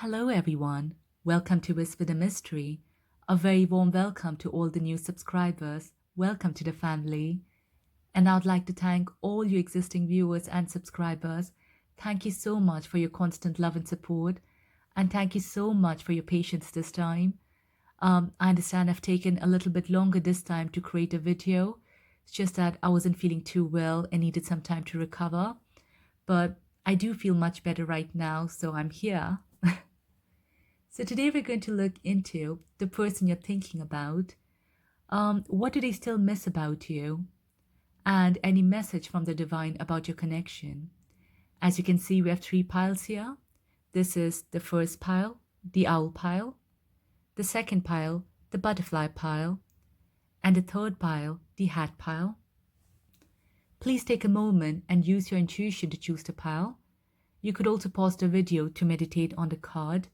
Hello, everyone. Welcome to Whisper the Mystery. A very warm welcome to all the new subscribers. Welcome to the family. And I'd like to thank all you existing viewers and subscribers. Thank you so much for your constant love and support. And thank you so much for your patience this time. I understand I've taken a little bit longer this time to create a video. It's just that I wasn't feeling too well and needed some time to recover. But I do feel much better right now, so I'm here. So today we're going to look into the person you're thinking about. What do they still miss about you? And any message from the divine about your connection. As you can see, we have 3 piles here. This is the first pile, the owl pile. The second pile, the butterfly pile. And the third pile, the hat pile. Please take a moment and use your intuition to choose the pile. You could also pause the video to meditate on the card.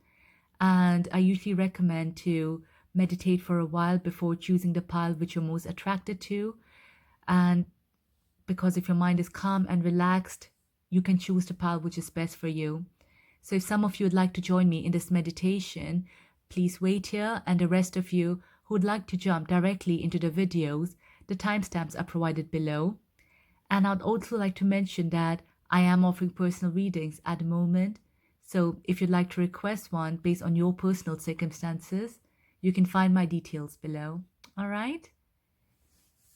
And I usually recommend to meditate for a while before choosing the pile which you're most attracted to. And because if your mind is calm and relaxed, you can choose the pile which is best for you. So if some of you would like to join me in this meditation, please wait here. And the rest of you who would like to jump directly into the videos, the timestamps are provided below. And I'd also like to mention that I am offering personal readings at the moment. So if you'd like to request one based on your personal circumstances, you can find my details below. All right?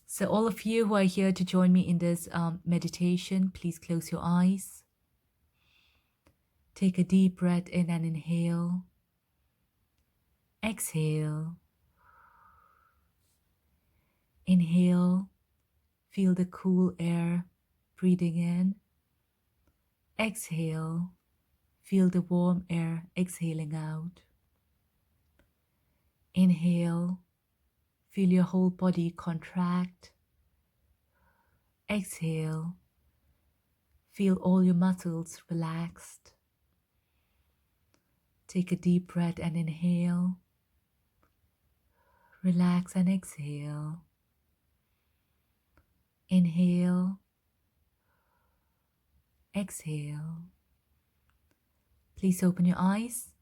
So all of you who are here to join me in this meditation, please close your eyes. Take a deep breath in and inhale. Exhale. Inhale. Feel the cool air breathing in. Exhale. Feel the warm air exhaling out. Inhale. Feel your whole body contract. Exhale. Feel all your muscles relaxed. Take a deep breath and inhale. Relax and exhale. Inhale. Exhale. Please open your eyes.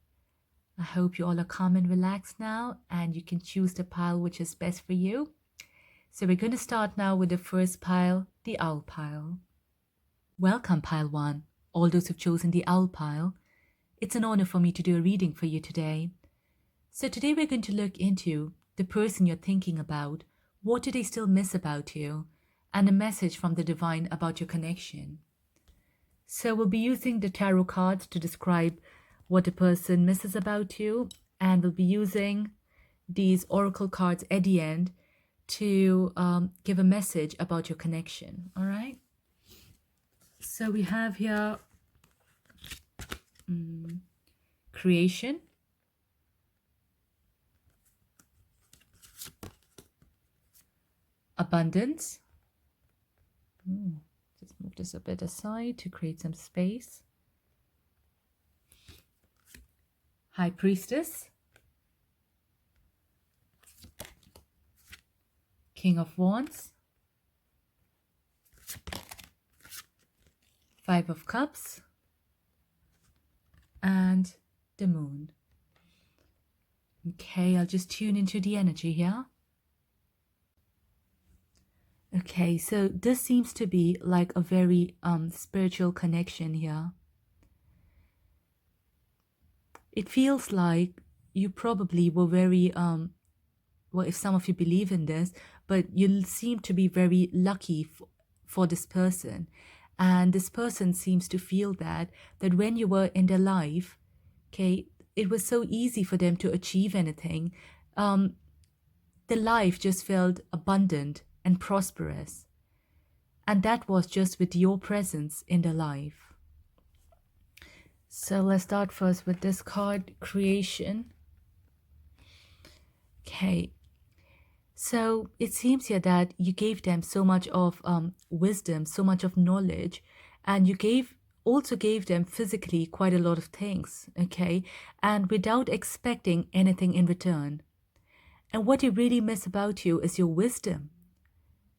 I hope you all are calm and relaxed now, and you can choose the pile which is best for you. So we're going to start now with the first pile, the owl pile. Welcome, pile 1, all those who've chosen the owl pile. It's an honor for me to do a reading for you today. So today we're going to look into the person you're thinking about. What do they still miss about you? And a message from the divine about your connection. So we'll be using the tarot cards to describe what a person misses about you, and we'll be using these oracle cards at the end to give a message about your connection. All right? So we have here creation, abundance. Just move this a bit aside to create some space. High Priestess. King of Wands. 5 of Cups. And the Moon. Okay, I'll just tune into the energy here. Okay, so this seems to be like a very spiritual connection here. It feels like you probably were very, well, if some of you believe in this, but you seem to be very lucky for this person. And this person seems to feel that when you were in their life, okay, it was so easy for them to achieve anything. The life just felt abundant and prosperous. And that was just with your presence in their life. So let's start first with this card, creation. Okay. So it seems here that you gave them so much of wisdom, so much of knowledge, and you also gave them physically quite a lot of things, okay? And without expecting anything in return. And what you really miss about you is your wisdom.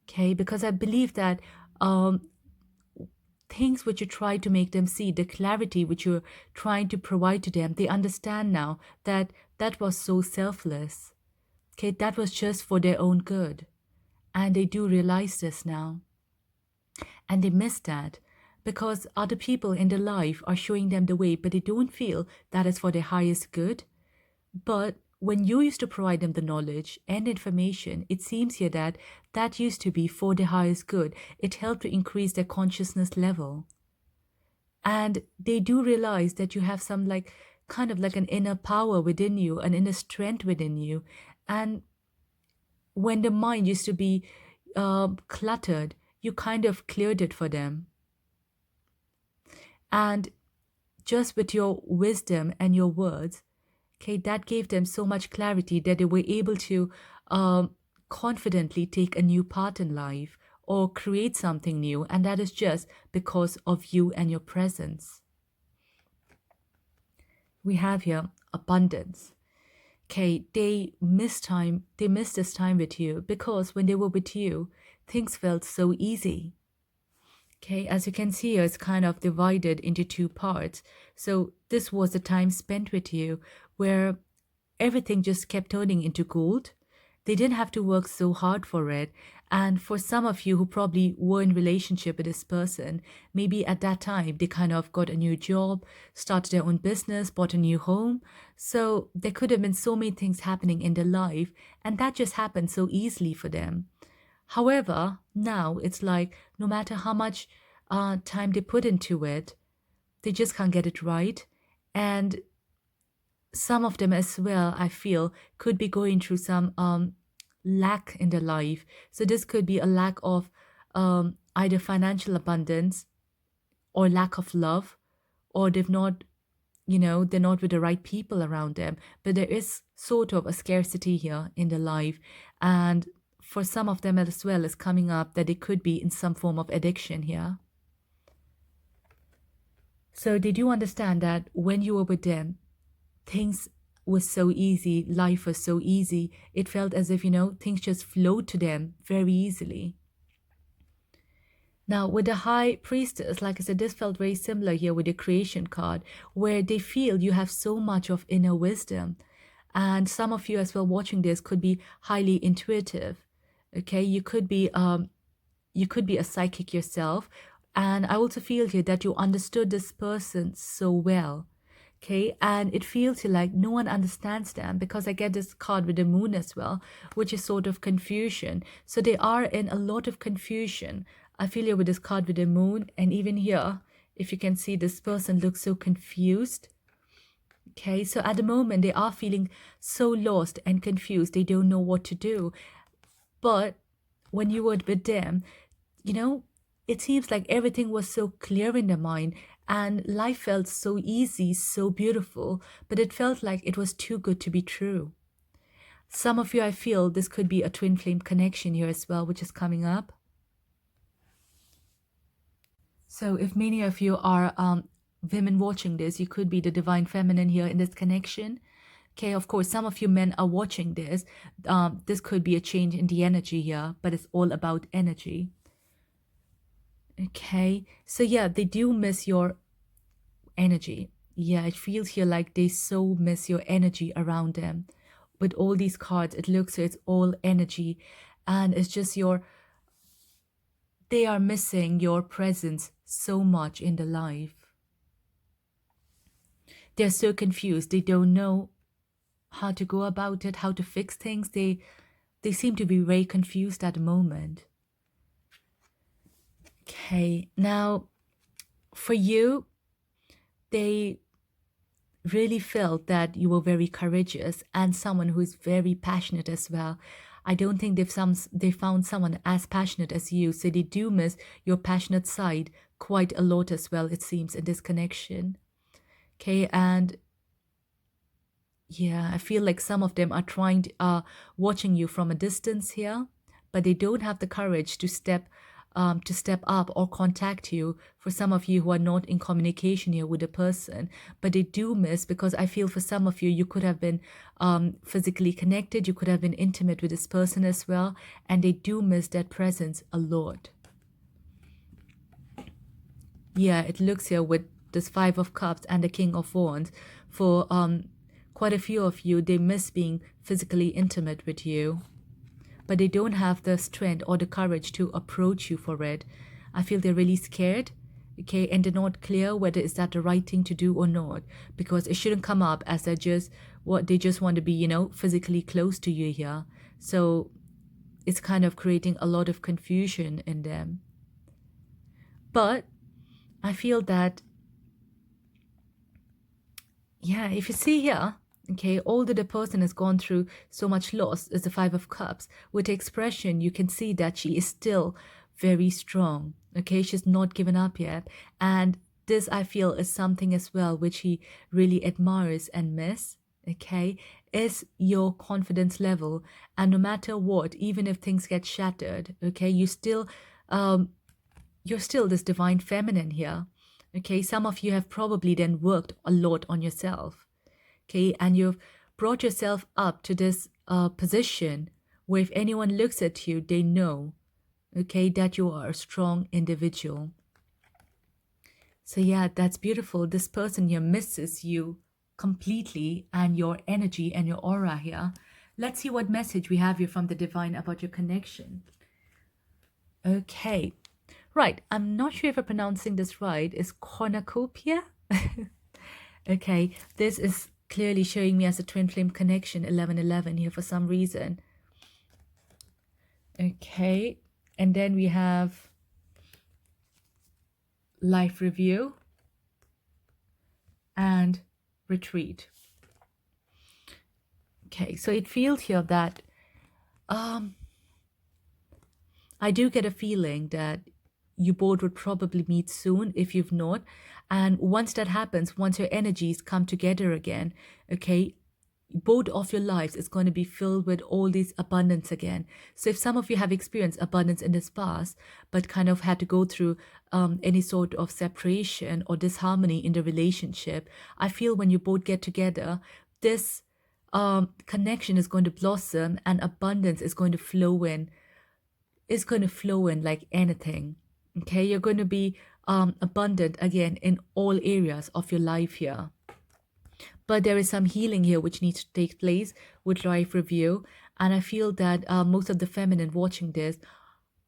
Okay, because I believe that things which you try to make them see, the clarity which you're trying to provide to them, they understand now that that was so selfless. Okay, that was just for their own good. And they do realize this now. And they miss that because other people in their life are showing them the way, but they don't feel that is for their highest good. But when you used to provide them the knowledge and information, it seems here that that used to be for their highest good. It helped to increase their consciousness level. And they do realize that you have some like kind of like an inner power within you, an inner strength within you. And when the mind used to be cluttered, you kind of cleared it for them. And just with your wisdom and your words, okay, that gave them so much clarity that they were able to confidently take a new path in life or create something new. And that is just because of you and your presence. We have here abundance. Okay, they miss this time with you because when they were with you, things felt so easy. Okay, as you can see here, it's kind of divided into two parts. So this was the time spent with you where everything just kept turning into gold. They didn't have to work so hard for it. And for some of you who probably were in relationship with this person, maybe at that time they kind of got a new job, started their own business, bought a new home. So there could have been so many things happening in their life, and that just happened so easily for them. However, now it's like no matter how much time they put into it, they just can't get it right. And some of them as well, I feel, could be going through some lack in their life. So this could be a lack of either financial abundance or lack of love, or they've not, they're not with the right people around them. But there is sort of a scarcity here in their life. And for some of them as well, is coming up that they could be in some form of addiction here. So they do understand that when you were with them, things was so easy, life was so easy. It felt as if, things just flowed to them very easily. Now, with the High Priestess, like I said, this felt very similar here with the Creation card, where they feel you have so much of inner wisdom. And some of you as well watching this could be highly intuitive. Okay, you could be a psychic yourself. And I also feel here that you understood this person so well. Okay, and it feels like no one understands them because I get this card with the moon as well, which is sort of confusion. So they are in a lot of confusion. I feel here with this card with the moon, and even here, if you can see, this person looks so confused. Okay, so at the moment they are feeling so lost and confused. They don't know what to do. But when you were with them, it seems like everything was so clear in their mind and life felt so easy, so beautiful, but it felt like it was too good to be true. Some of you, I feel this could be a twin flame connection here as well, which is coming up. So if many of you are women watching this, you could be the divine feminine here in this connection. Okay, of course, some of you men are watching this. This could be a change in the energy here, but it's all about energy. Okay, so yeah, they do miss your energy. Yeah, it feels here like they so miss your energy around them. With all these cards, it looks like it's all energy, and it's just they are missing your presence so much in their life. They're so confused. They don't know how to go about it, how to fix things. They seem to be very confused at the moment. Okay, now for you, they really felt that you were very courageous and someone who is very passionate as well. I don't think they found someone as passionate as you, so they do miss your passionate side quite a lot as well, it seems, in this connection. Okay, and yeah, I feel like some of them are watching you from a distance here, but they don't have the courage to step up or contact you. For some of you who are not in communication here with a person, but they do miss, because I feel for some of you, you could have been physically connected, you could have been intimate with this person as well, and they do miss that presence a lot. yeah, it looks here with this Five of Cups and the King of Wands. For quite a few of you, they miss being physically intimate with you, but they don't have the strength or the courage to approach you for it. I feel they're really scared, okay, and they're not clear whether is that the right thing to do or not, because it shouldn't come up as they just want to be, physically close to you here. So it's kind of creating a lot of confusion in them. But I feel that, yeah, if you see here, okay, although the person has gone through so much loss as the Five of Cups, with the expression, you can see that she is still very strong, okay? She's not given up yet. And this, I feel, is something as well which he really admires and miss, okay, is your confidence level. And no matter what, even if things get shattered, okay, you're still this divine feminine here. Okay, some of you have probably then worked a lot on yourself. Okay, and you've brought yourself up to this position where if anyone looks at you, they know, okay, that you are a strong individual. So yeah, that's beautiful. This person here misses you completely and your energy and your aura here. Let's see what message we have here from the divine about your connection. Okay. Right, I'm not sure if I'm pronouncing this right. Is cornucopia? Okay, this is clearly showing me as a twin flame connection 1111 here for some reason. Okay, and then we have life review and retreat. Okay, so it feels here that I do get a feeling that you both would probably meet soon if you've not. And once that happens, once your energies come together again, okay, both of your lives is going to be filled with all this abundance again. So if some of you have experienced abundance in this past, but kind of had to go through any sort of separation or disharmony in the relationship, I feel when you both get together, this connection is going to blossom and abundance is going to flow in. It's going to flow in like anything. Okay, you're going to be abundant again in all areas of your life here. But there is some healing here which needs to take place with life review. And I feel that most of the feminine watching this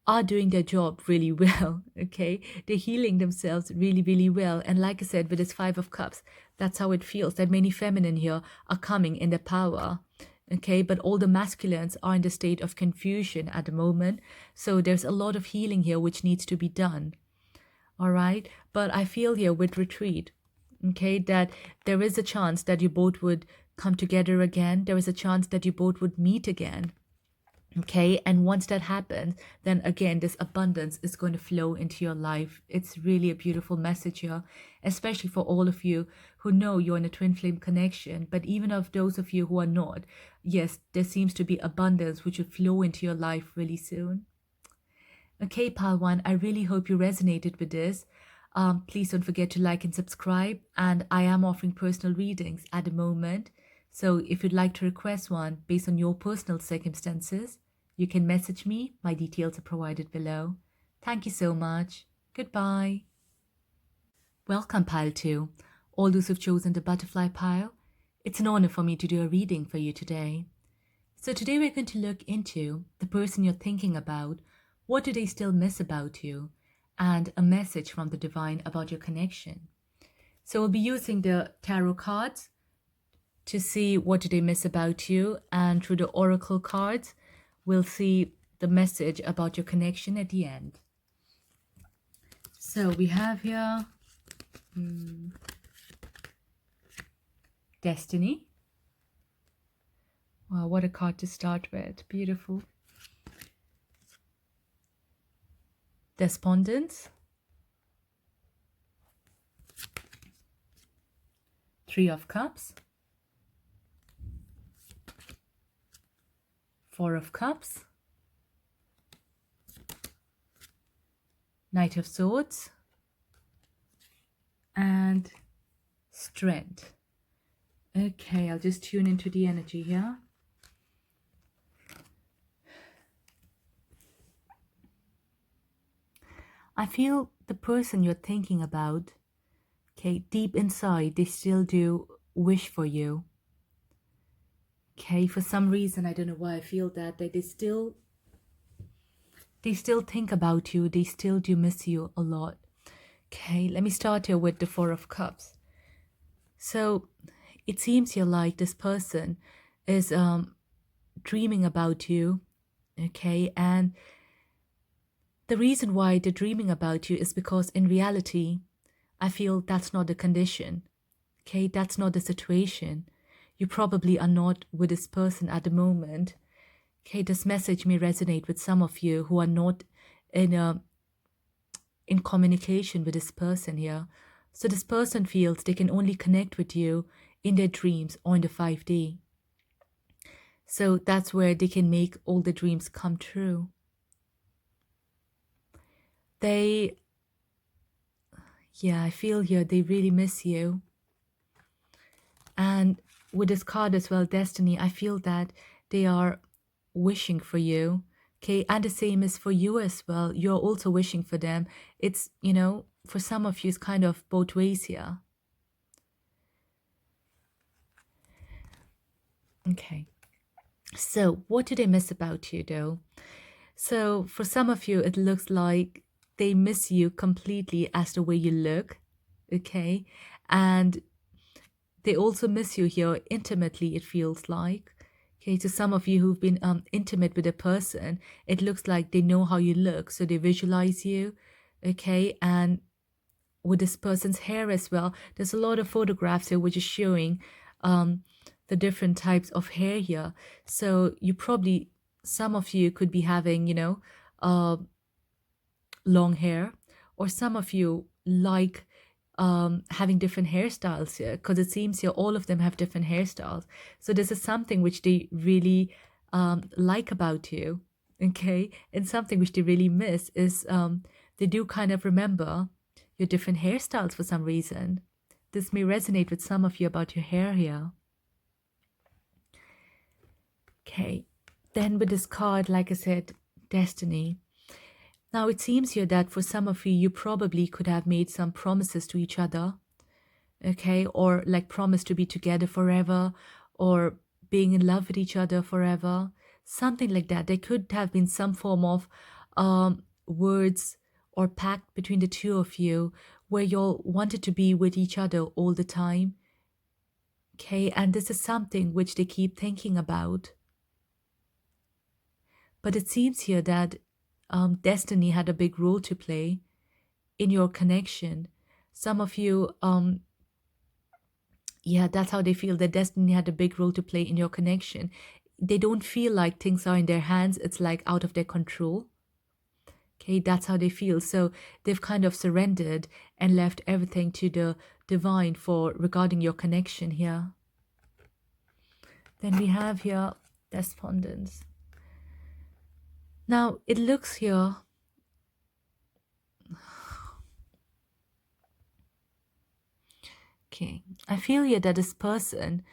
are doing their job really well, okay? They're healing themselves really, really well. And like I said, with this Five of Cups, that's how it feels, that many feminine here are coming in their power, okay? But all the masculines are in the state of confusion at the moment. So there's a lot of healing here which needs to be done, all right? But I feel here with retreat, okay, that there is a chance that you both would come together again. There is a chance that you both would meet again. Okay, and once that happens, then again, this abundance is going to flow into your life. It's really a beautiful message here, especially for all of you who know you're in a twin flame connection. But even of those of you who are not, yes, there seems to be abundance which will flow into your life really soon. Okay, Pal One, I really hope you resonated with this. Please don't forget to like and subscribe. And I am offering personal readings at the moment. So if you'd like to request one based on your personal circumstances, you can message me. My details are provided below. Thank you so much. Goodbye. Welcome, Pile 2. All those who've chosen the butterfly pile, it's an honor for me to do a reading for you today. So today we're going to look into the person you're thinking about. What do they still miss about you? And a message from the divine about your connection. So we'll be using the tarot cards to see what do they miss about you, and through the oracle cards we'll see the message about your connection at the end. So we have here Destiny. Wow, what a card to start with. Beautiful. Despondence. Three of Cups. Four of Cups. Knight of Swords. And Strength. Okay, I'll just tune into the energy here. I feel the person you're thinking about, okay, deep inside, they still do wish for you. Okay, for some reason, I don't know why I feel that they still think about you, they still do miss you a lot. Okay, let me start here with the Four of Cups. So it seems you're like this person is dreaming about you, okay, and the reason why they're dreaming about you is because in reality, I feel that's not the condition. Okay, that's not the situation. You probably are not with this person at the moment. Okay, this message may resonate with some of you who are not in a in communication with this person here. So this person feels they can only connect with you in their dreams or in the 5D. So that's where they can make all the dreams come true. I feel here they really miss you. And with this card as well, Destiny, I feel that they are wishing for you. Okay, and the same is for you as well. You're also wishing for them. It's, for some of you, it's kind of both ways here. Okay. So, what do they miss about you, though? So, for some of you, it looks like they miss you completely as the way you look. Okay. And they also miss you here intimately, it feels like. Okay, to some of you who've been intimate with a person, it looks like they know how you look, so they visualize you. Okay, and with this person's hair as well, there's a lot of photographs here which is showing the different types of hair here. So you probably, some of you could be having, long hair, or some of you like having different hairstyles here, because it seems here all of them have different hairstyles. So this is something which they really like about you, okay? And something which they really miss is they do kind of remember your different hairstyles for some reason. This may resonate with some of you about your hair here. Okay, then with this card, like I said, Destiny. Now, it seems here that for some of you, you probably could have made some promises to each other, okay? Or like promise to be together forever, or being in love with each other forever, something like that. There could have been some form of words or pact between the two of you where you all wanted to be with each other all the time, okay? And this is something which they keep thinking about. But it seems here that destiny had a big role to play in your connection. Some of you, that's how they feel, that destiny had a big role to play in your connection. They don't feel like things are in their hands, it's like out of their control. Okay, that's how they feel. So they've kind of surrendered and left everything to the divine for regarding your connection here. Then we have here despondence. Now, it looks here, okay, I feel here that this person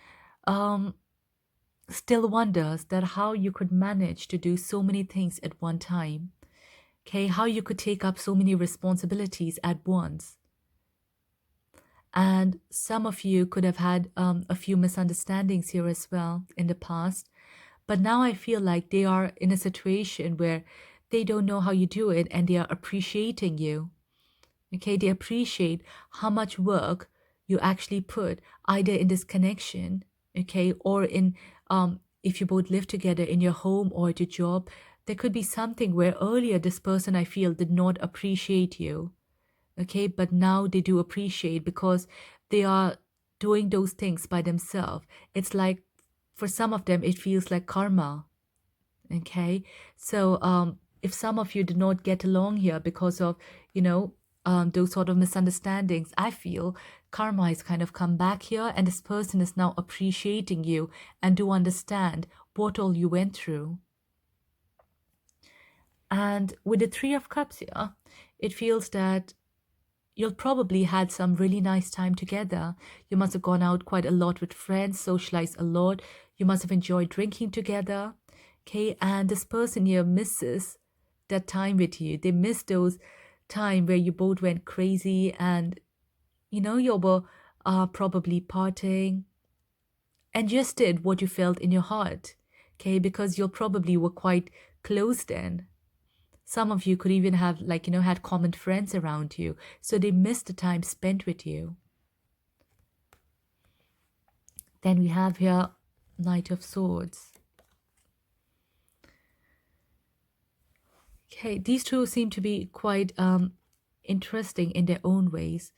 still wonders that how you could manage to do so many things at one time. Okay, how you could take up so many responsibilities at once. And some of you could have had a few misunderstandings here as well in the past. But now I feel like they are in a situation where they don't know how you do it and they are appreciating you. Okay, they appreciate how much work you actually put either in this connection, okay, or in if you both live together in your home or at your job. There could be something where earlier this person, I feel, did not appreciate you, okay, but now they do appreciate because they are doing those things by themselves. It's like for some of them it feels like karma, okay? So if some of you did not get along here because of those sort of misunderstandings, I feel karma has kind of come back here and this person is now appreciating you and do understand what all you went through. And with the Three of Cups here, it feels that you'll probably had some really nice time together. You must have gone out quite a lot with friends, socialized a lot. You must have enjoyed drinking together. Okay, and this person here misses that time with you. They miss those time where you both went crazy and, you were probably partying and just did what you felt in your heart, okay? Because you probably were quite close then. Some of you could even have, like, had common friends around you, so they missed the time spent with you. Then we have here Knight of Swords. Okay, these two seem to be quite interesting in their own ways.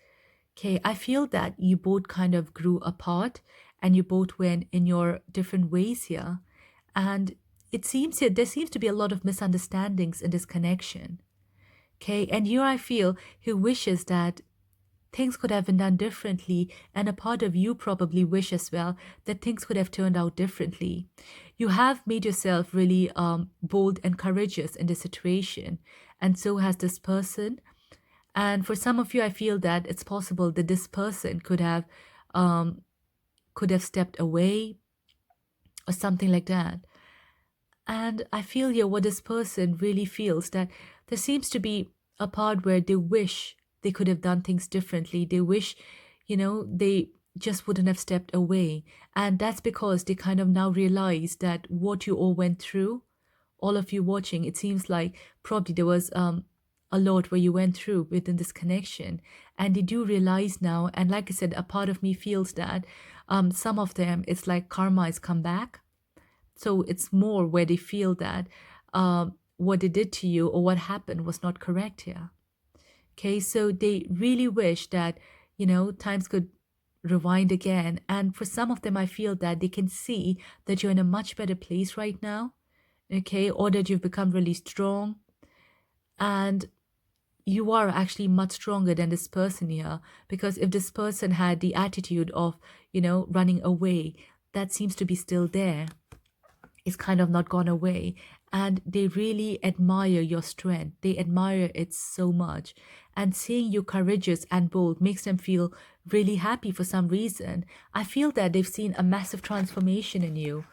Okay, I feel that you both kind of grew apart and you both went in your different ways here. And it seems here there seems to be a lot of misunderstandings in this connection. Okay, and here I feel who wishes that things could have been done differently, and a part of you probably wish as well that things could have turned out differently. You have made yourself really bold and courageous in this situation, and so has this person. And for some of you, I feel that it's possible that this person um, could have stepped away or something like that. And I feel here what this person really feels, that there seems to be a part where they wish they could have done things differently. They wish, they just wouldn't have stepped away. And that's because they kind of now realize that what you all went through, all of you watching, it seems like probably there was a lot where you went through within this connection. And they do realize now, and like I said, a part of me feels that some of them, it's like karma has come back. So it's more where they feel that what they did to you or what happened was not correct here. Okay, so they really wish that, times could rewind again. And for some of them, I feel that they can see that you're in a much better place right now, okay, or that you've become really strong. And you are actually much stronger than this person here, because if this person had the attitude of, running away, that seems to be still there. It's kind of not gone away. And they really admire your strength. They admire it so much. And seeing you courageous and bold makes them feel really happy for some reason. I feel that they've seen a massive transformation in you.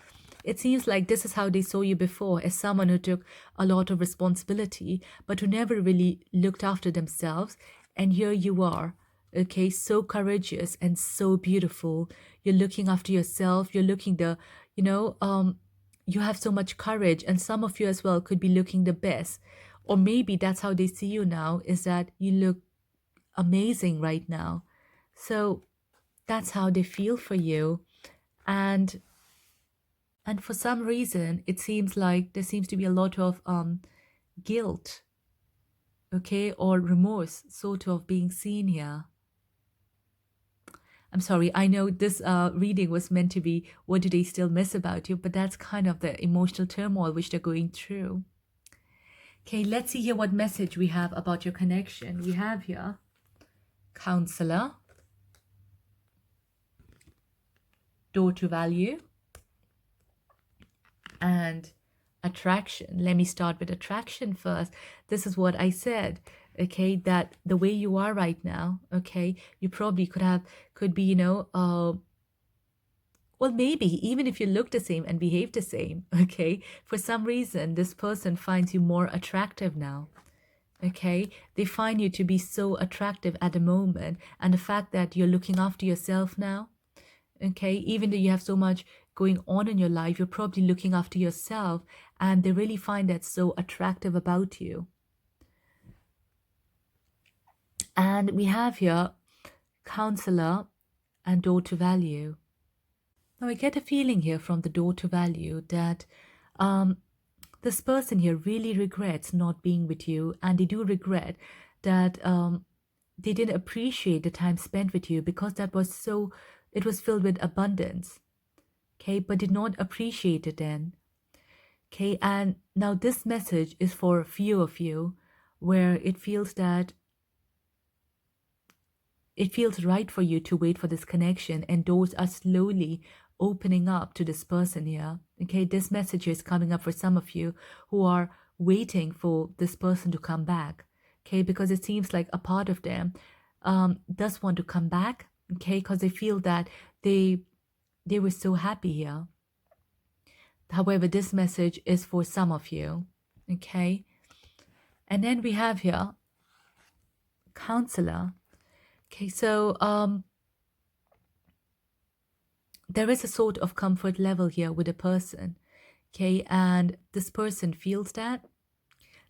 It seems like this is how they saw you before, as someone who took a lot of responsibility, but who never really looked after themselves. And here you are, okay, so courageous and so beautiful. You're looking after yourself. You're looking you have so much courage, and some of you as well could be looking the best. Or maybe that's how they see you now, is that you look amazing right now. So that's how they feel for you. And for some reason, it seems like there seems to be a lot of guilt, okay, or remorse sort of being seen here. I'm sorry, I know this reading was meant to be what do they still miss about you, but that's kind of the emotional turmoil which they're going through. Okay, let's see here what message we have about your connection. We have here Counselor, Door to Value, and Attraction. Let me start with Attraction first. This is what I said, okay, that the way you are right now, okay, you probably could be, well, maybe even if you look the same and behave the same, okay, for some reason, this person finds you more attractive now, okay? They find you to be so attractive at the moment. And the fact that you're looking after yourself now, okay, even though you have so much going on in your life, you're probably looking after yourself, and they really find that so attractive about you. And we have here Counselor and Door to Value. Now I get a feeling here from the Door to Value that this person here really regrets not being with you, and they do regret that they didn't appreciate the time spent with you, because it was filled with abundance, okay, but did not appreciate it then, okay. And now this message is for a few of you where it feels right for you to wait for this connection, and doors are slowly opening up to this person here, okay. This message is coming up for some of you who are waiting for this person to come back, okay, because it seems like a part of them does want to come back, okay, because they feel that they were so happy here. However, this message is for some of you, okay. And then we have here counselor. Okay, so there is a sort of comfort level here with a person. Okay, and this person feels that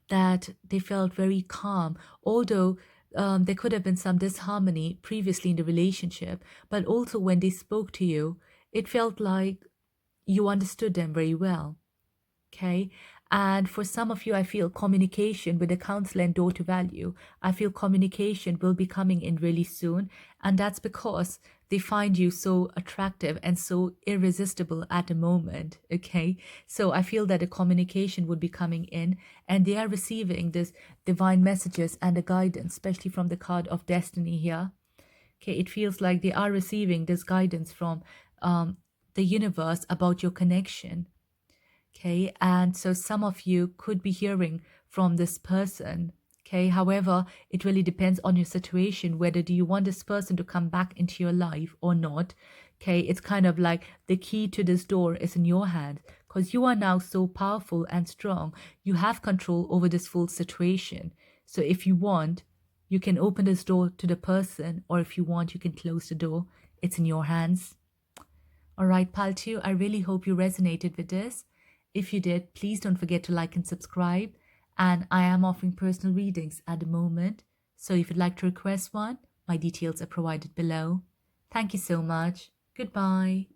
they felt very calm, although there could have been some disharmony previously in the relationship, but also when they spoke to you, it felt like you understood them very well. Okay. And for some of you, I feel communication with the counselor and door to value. I feel communication will be coming in really soon. And that's because they find you so attractive and so irresistible at the moment. Okay. So I feel that the communication would be coming in and they are receiving this divine messages and the guidance, especially from the card of destiny here. Okay. It feels like they are receiving this guidance from the universe about your connection. Okay, and so some of you could be hearing from this person. Okay, however, it really depends on your situation, whether do you want this person to come back into your life or not. Okay, it's kind of like the key to this door is in your hand because you are now so powerful and strong. You have control over this full situation. So if you want, you can open this door to the person, or if you want, you can close the door. It's in your hands. All right, pile 2, I really hope you resonated with this. If you did, please don't forget to like and subscribe. And I am offering personal readings at the moment. So if you'd like to request one, my details are provided below. Thank you so much. Goodbye.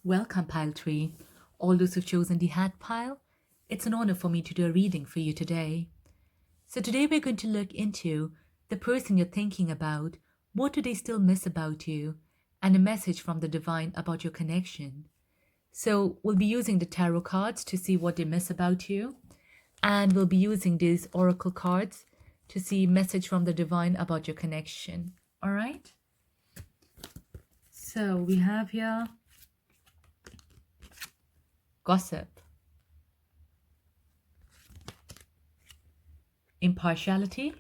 Welcome, pile 3. All those who've chosen the hat pile, it's an honor for me to do a reading for you today. So today we're going to look into the person you're thinking about. What do they still miss about you? And a message from the divine about your connection. So we'll be using the tarot cards to see what they miss about you. And we'll be using these oracle cards to see message from the divine about your connection. All right? So we have here gossip, impartiality,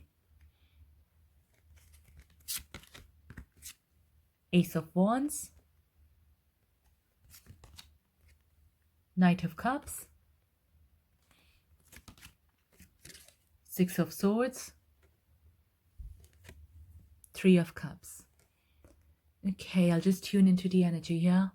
Ace of Wands, Knight of Cups, Six of Swords, Three of Cups. Okay, I'll just tune into the energy here.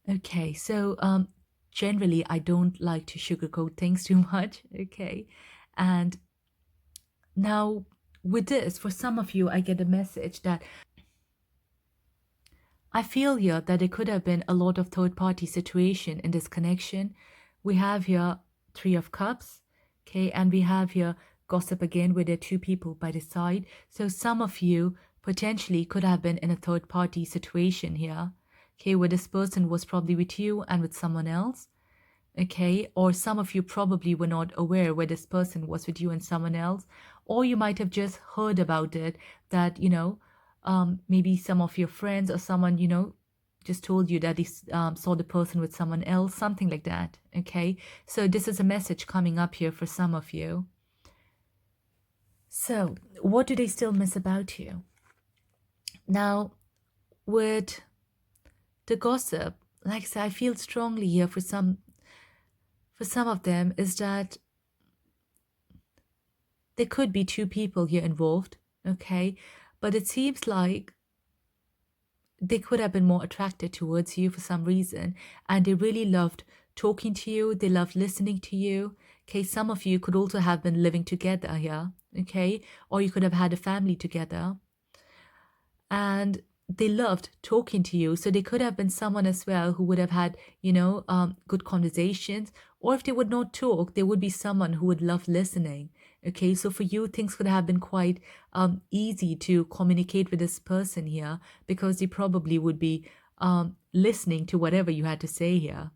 Okay, so generally I don't like to sugarcoat things too much, okay? And now with this, for some of you, I get a message that I feel here that there could have been a lot of third-party situation in this connection. We have here Three of Cups, okay, and we have here gossip again, where there are two people by the side. So some of you potentially could have been in a third-party situation here, okay, where this person was probably with you and with someone else, okay, or some of you probably were not aware where this person was with you and someone else, or you might have just heard about it, that, you know, maybe some of your friends or someone, you know, just told you that they saw the person with someone else, something like that, okay? So this is a message coming up here for some of you. So what do they still miss about you? Now, with the gossip, like I said, I feel strongly here for some of them is that there could be two people here involved, okay? But it seems like they could have been more attracted towards you for some reason, and they really loved talking to you, they loved listening to you, okay? Some of you could also have been living together here, okay? Or you could have had a family together, and they loved talking to you. So they could have been someone as well who would have had, you know, good conversations, or if they would not talk, there would be someone who would love listening. Okay, so for you, things could have been quite easy to communicate with this person here, because they probably would be listening to whatever you had to say here.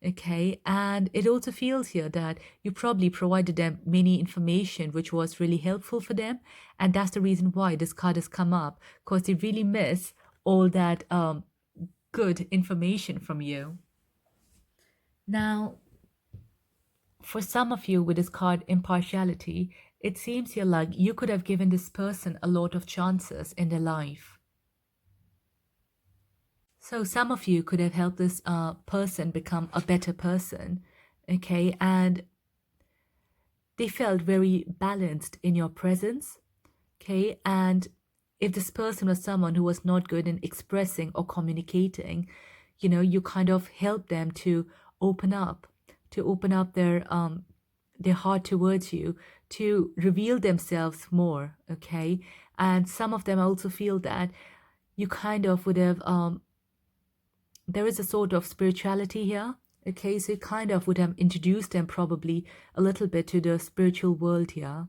Okay, and it also feels here that you probably provided them many information which was really helpful for them, and that's the reason why this card has come up, because they really miss all that good information from you. Now, for some of you with this card impartiality, it seems here like you could have given this person a lot of chances in their life. So some of you could have helped this person become a better person, okay? And they felt very balanced in your presence, okay? And if this person was someone who was not good in expressing or communicating, you kind of help them to open up, their heart towards you, to reveal themselves more, okay? And some of them also feel that you kind of would have there is a sort of spirituality here. Okay, so you kind of would have introduced them probably a little bit to the spiritual world here.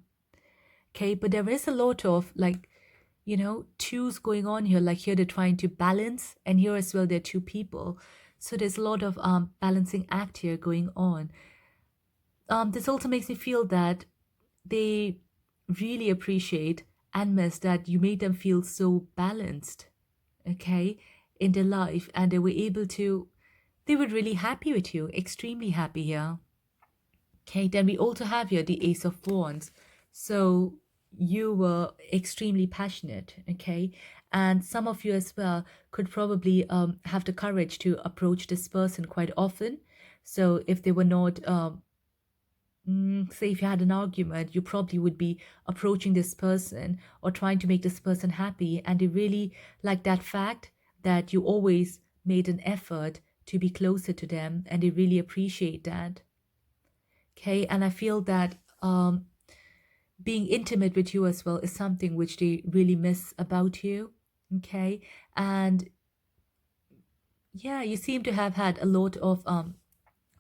Okay, but there is a lot of twos going on here. Like here they're trying to balance, and here as well there are two people. So there's a lot of balancing act here going on. This also makes me feel that they really appreciate and miss that you made them feel so balanced, okay, in their life, and they were really happy with you, extremely happy here. Okay, then we also have here the Ace of Wands. So you were extremely passionate, okay? And some of you as well could probably have the courage to approach this person quite often. So if they were not, say if you had an argument, you probably would be approaching this person or trying to make this person happy. And they really like that fact that you always made an effort to be closer to them, and they really appreciate that. Okay, and I feel that being intimate with you as well is something which they really miss about you. Okay, and yeah, you seem to have had a lot of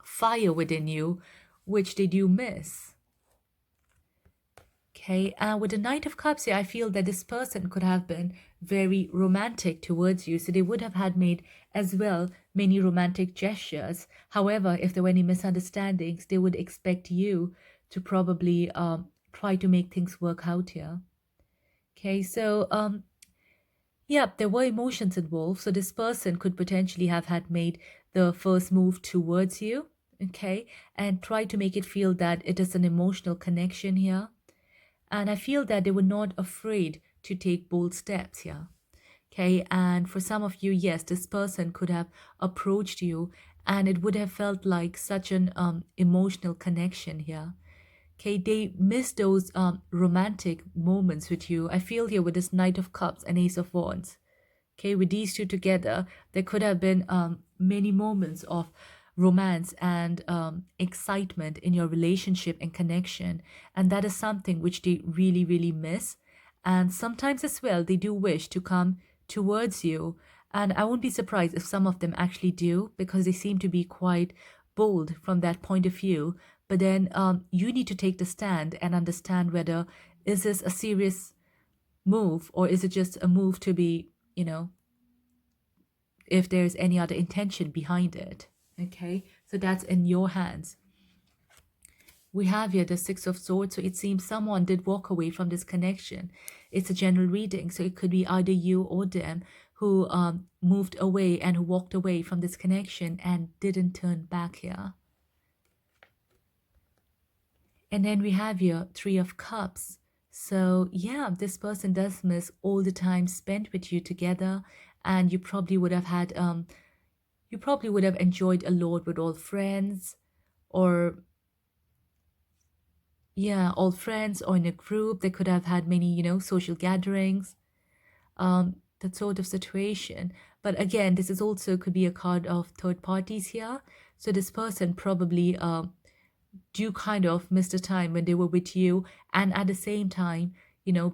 fire within you, which they do miss. Okay, and with the Knight of Cups here, I feel that this person could have been very romantic towards you. So they would have had made as well many romantic gestures. However, if there were any misunderstandings, they would expect you to probably try to make things work out here. Okay, so yeah, there were emotions involved. So this person could potentially have had made the first move towards you, okay, and try to make it feel that it is an emotional connection here. And I feel that they were not afraid to take bold steps here. Okay. And for some of you, yes, this person could have approached you and it would have felt like such an emotional connection here. Okay. They miss those romantic moments with you. I feel here with this Knight of Cups and Ace of Wands. Okay. With these two together, there could have been many moments of romance and excitement in your relationship and connection. And that is something which they really, really miss. And sometimes as well, they do wish to come towards you. And I won't be surprised if some of them actually do, because they seem to be quite bold from that point of view. But then you need to take the stand and understand whether is this a serious move or is it just a move to be, if there's any other intention behind it. Okay, so that's in your hands. We have here the Six of Swords, so it seems someone did walk away from this connection. It's a general reading, so it could be either you or them who moved away and who walked away from this connection and didn't turn back here. And then we have here Three of Cups. So yeah, this person does miss all the time spent with you together, and you probably would have had you probably would have enjoyed a lot with all friends, or yeah, all friends or in a group. They could have had many, social gatherings, that sort of situation. But again, this is also could be a card of third parties here. So this person probably do kind of miss the time when they were with you, and at the same time,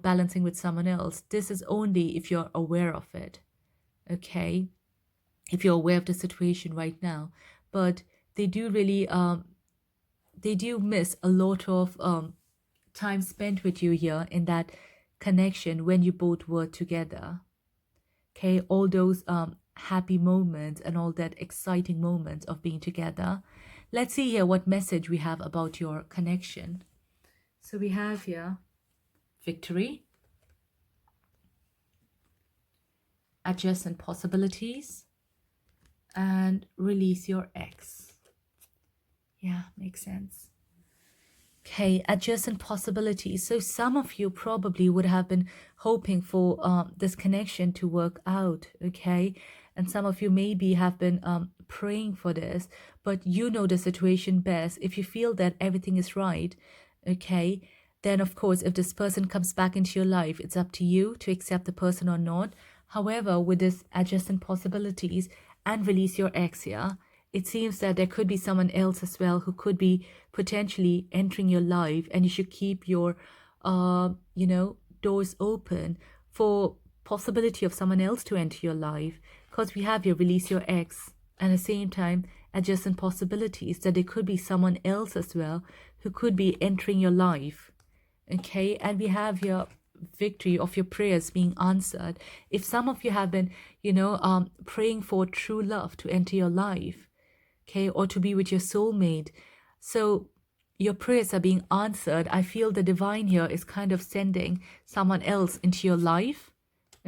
balancing with someone else. This is only if you're aware of it. Okay, if you're aware of the situation right now. But they do really they do miss a lot of time spent with you here in that connection when you both were together. Okay, all those happy moments and all that exciting moments of being together. Let's see here what message we have about your connection. So we have here victory, adjacent possibilities, and release your ex. Yeah, makes sense. Okay, adjacent possibilities. So some of you probably would have been hoping for this connection to work out, okay? and some of you maybe have been praying for this, but you know the situation best. If you feel that everything is right, okay, then of course, if this person comes back into your life, it's up to you to accept the person or not. However, with this adjacent possibilities and release your ex here, it seems that there could be someone else as well who could be potentially entering your life, and you should keep your doors open for possibility of someone else to enter your life, because we have your release your ex, and at the same time adjacent possibilities that there could be someone else as well who could be entering your life. Okay, and we have your victory of your prayers being answered. If some of you have been praying for true love to enter your life, okay, or to be with your soulmate, so your prayers are being answered. I feel the divine here is kind of sending someone else into your life.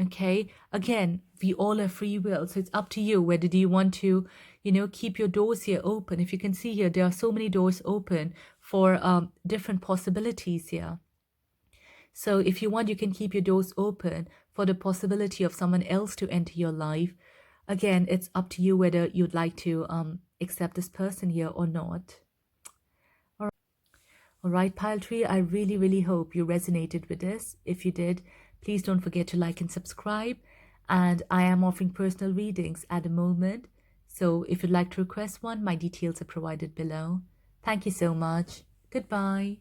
Okay, again, we all have free will, so it's up to you whether do you want to keep your doors here open. If you can see here, there are so many doors open for different possibilities here. So if you want, you can keep your doors open for the possibility of someone else to enter your life. Again, it's up to you whether you'd like to accept this person here or not. All right, Pile Tree, I really, really hope you resonated with this. If you did, please don't forget to like and subscribe. And I am offering personal readings at the moment. So if you'd like to request one, my details are provided below. Thank you so much. Goodbye.